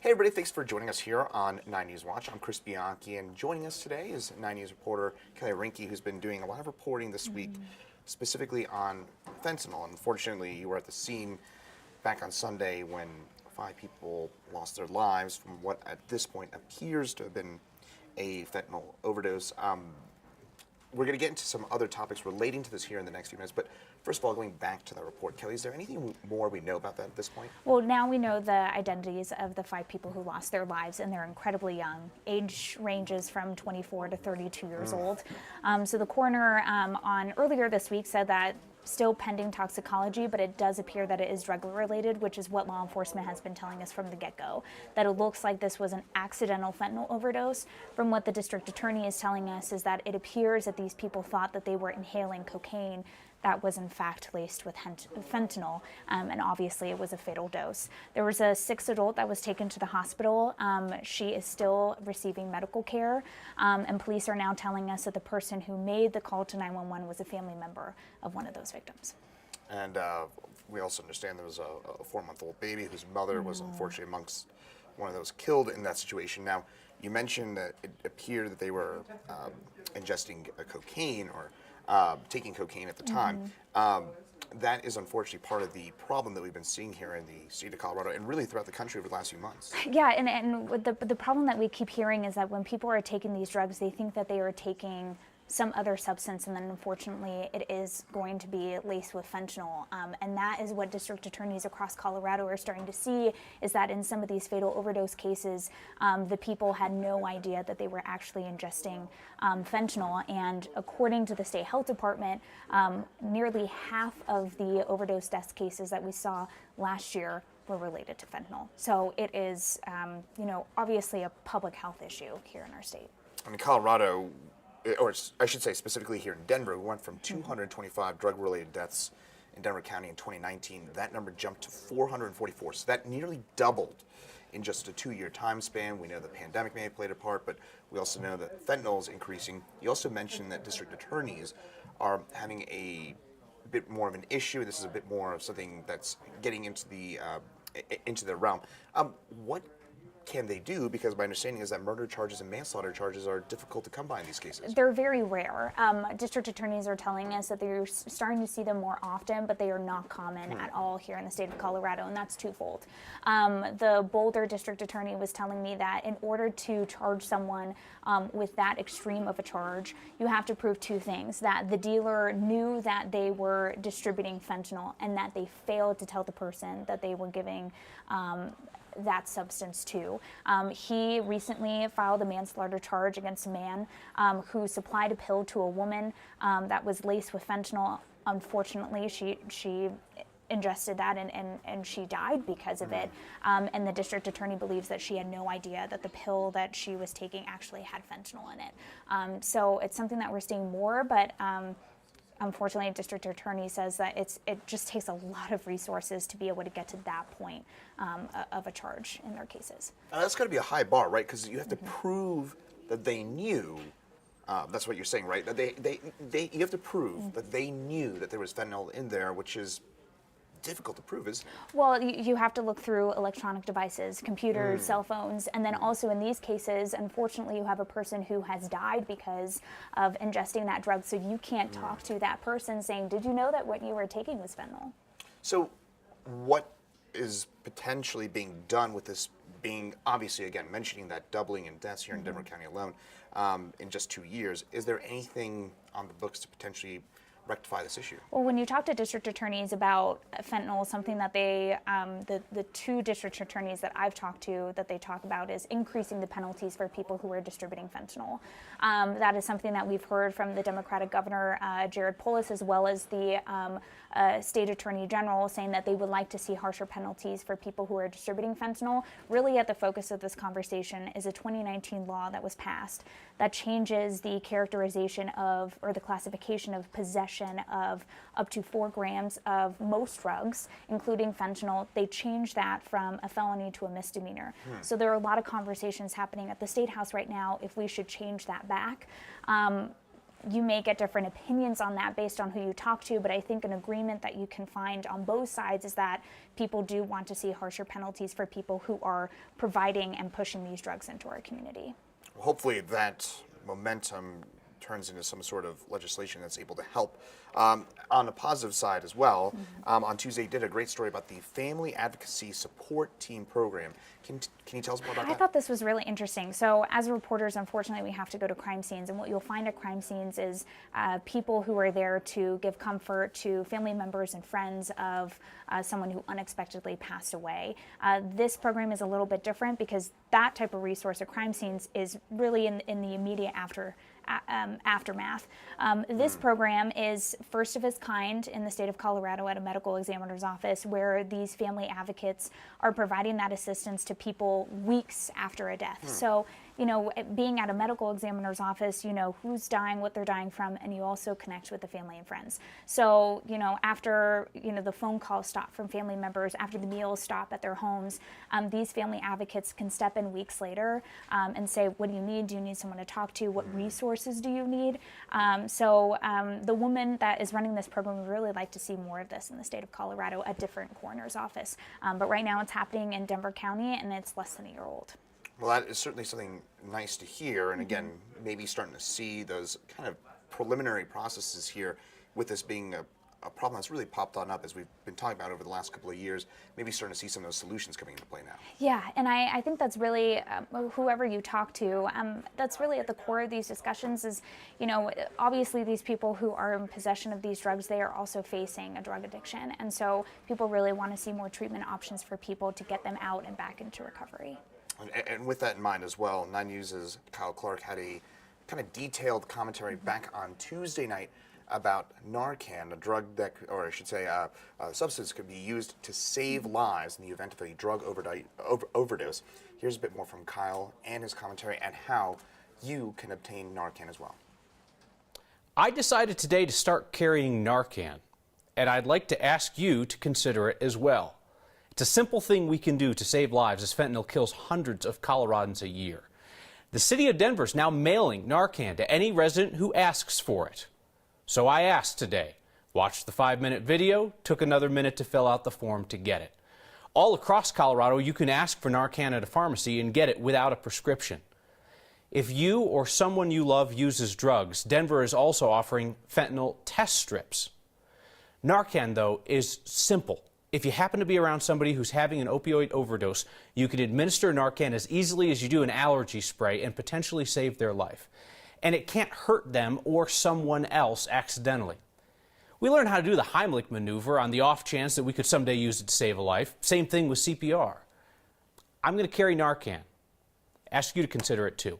Hey everybody, thanks for joining us here on 9 News Watch. I'm Chris Bianchi, and joining us today is 9 News reporter Kelly Rinke, who's been doing a lot of reporting this week, specifically on fentanyl. Unfortunately, you were at the scene back on Sunday when 5 people lost their lives from what at this point appears to have been a fentanyl overdose. We're going to get into some other topics relating to this here in the next few minutes, but first of all, going back to the report, Kelly, is there anything more we know about that at this point? Well, now we know the identities of the 5 people who lost their lives, and they're incredibly young. Age ranges from 24 to 32 years old. So the coroner on earlier this week said that still pending toxicology, but it does appear that it is drug-related, which is what law enforcement has been telling us from the get-go, that it looks like this was an accidental fentanyl overdose. From what the district attorney is telling us is that it appears that these people thought that they were inhaling cocaine that was in fact laced with fentanyl, and obviously it was a fatal dose. There was a 6th adult that was taken to the hospital. She is still receiving medical care, and police are now telling us that the person who made the call to 911 was a family member of one of those victims. And we also understand there was a 4-month-old baby whose mother was unfortunately amongst one of those killed in that situation. Now, you mentioned that it appeared that they were ingesting cocaine or taking cocaine at the time. That is unfortunately part of the problem that we've been seeing here in the state of Colorado and really throughout the country over the last few months. Yeah, and the problem that we keep hearing is that when people are taking these drugs, they think that they are taking some other substance, and then unfortunately it is going to be laced with fentanyl. And that is what district attorneys across Colorado are starting to see, is that in some of these fatal overdose cases, the people had no idea that they were actually ingesting fentanyl. And according to the state health department, nearly half of the overdose death cases that we saw last year were related to fentanyl. So it is, obviously a public health issue here in our state. I mean, Colorado, or I should say specifically here in Denver, we went from 225 drug-related deaths in Denver County in 2019. That number jumped to 444. So that nearly doubled in just a 2-year time span. We know the pandemic may have played a part, but we also know that fentanyl is increasing. You also mentioned that district attorneys are having a bit more of an issue. This is a bit more of something that's getting into the realm. What can they do? Because my understanding is that murder charges and manslaughter charges are difficult to come by in these cases. They're very rare. District attorneys are telling us that they're starting to see them more often, but they are not common at all here in the state of Colorado, and that's twofold. The Boulder district attorney was telling me that in order to charge someone with that extreme of a charge, you have to prove 2 things: that the dealer knew that they were distributing fentanyl, and that they failed to tell the person that they were giving that substance to. He recently filed a manslaughter charge against a man who supplied a pill to a woman that was laced with fentanyl. Unfortunately, she ingested that and she died because of it. And the district attorney believes that she had no idea that the pill that she was taking actually had fentanyl in it. So it's something that we're seeing more, but unfortunately, district attorney says that it just takes a lot of resources to be able to get to that point of a charge in their cases. That's got to be a high bar, right? Because you have to prove that they knew. That's what you're saying, right? That you have to prove that they knew that there was fentanyl in there, which is difficult to prove, isn't it? Well, you have to look through electronic devices, computers, cell phones, and then also in these cases, unfortunately, you have a person who has died because of ingesting that drug, so you can't talk to that person saying, did you know that what you were taking was fentanyl? So what is potentially being done with this being, obviously, again, mentioning that doubling in deaths here in Denver County alone in just 2 years, is there anything on the books to potentially rectify this issue? Well, when you talk to district attorneys about fentanyl, something that they, the 2 district attorneys that I've talked to, that they talk about is increasing the penalties for people who are distributing fentanyl. That is something that we've heard from the Democratic Governor, Jared Polis, as well as the State Attorney General, saying that they would like to see harsher penalties for people who are distributing fentanyl. Really at the focus of this conversation is a 2019 law that was passed that changes the characterization of, or the classification of possession of up to 4 grams of most drugs, including fentanyl. They changed that from a felony to a misdemeanor. So there are a lot of conversations happening at the State House right now if we should change that back. you may get different opinions on that based on who you talk to, but I think an agreement that you can find on both sides is that people do want to see harsher penalties for people who are providing and pushing these drugs into our community. Hopefully that momentum turns into some sort of legislation that's able to help. On the positive side as well, on Tuesday you did a great story about the Family Advocacy Support Team Program. Can you tell us more about that? I thought this was really interesting. So as reporters, unfortunately, we have to go to crime scenes, and what you'll find at crime scenes is people who are there to give comfort to family members and friends of someone who unexpectedly passed away. This program is a little bit different because that type of resource at crime scenes is really in the immediate aftermath. This program is first of its kind in the state of Colorado at a medical examiner's office, where these family advocates are providing that assistance to people weeks after a death. So, you know, being at a medical examiner's office, you know who's dying, what they're dying from, and you also connect with the family and friends. So, you know, after, you know, the phone calls stop from family members, after the meals stop at their homes, these family advocates can step in weeks later and say, what do you need? Do you need someone to talk to? What resources do you need? The woman that is running this program would really like to see more of this in the state of Colorado at different coroner's office. But right now it's happening in Denver County, and it's less than a year old. Well, that is certainly something nice to hear, and again, maybe starting to see those kind of preliminary processes here with this being a problem that's really popped on up as we've been talking about over the last couple of years, maybe starting to see some of those solutions coming into play now. Yeah, and I think that's really, whoever you talk to, that's really at the core of these discussions is, you know, obviously these people who are in possession of these drugs, they are also facing a drug addiction, and so people really want to see more treatment options for people to get them out and back into recovery. And with that in mind as well, 9 News' Kyle Clark had a kind of detailed commentary back on Tuesday night about Narcan, a drug that, or I should say, a substance could be used to save lives in the event of a drug overdose. Here's a bit more from Kyle and his commentary and how you can obtain Narcan as well. I decided today to start carrying Narcan, and I'd like to ask you to consider it as well. It's a simple thing we can do to save lives as fentanyl kills hundreds of Coloradans a year. The city of Denver is now mailing Narcan to any resident who asks for it. So I asked today, watched the 5-minute video, took another minute to fill out the form to get it. All across Colorado, you can ask for Narcan at a pharmacy and get it without a prescription. If you or someone you love uses drugs, Denver is also offering fentanyl test strips. Narcan, though, is simple. If you happen to be around somebody who's having an opioid overdose, you can administer Narcan as easily as you do an allergy spray and potentially save their life. And it can't hurt them or someone else accidentally. We learned how to do the Heimlich maneuver on the off chance that we could someday use it to save a life. Same thing with CPR. I'm going to carry Narcan. Ask you to consider it too.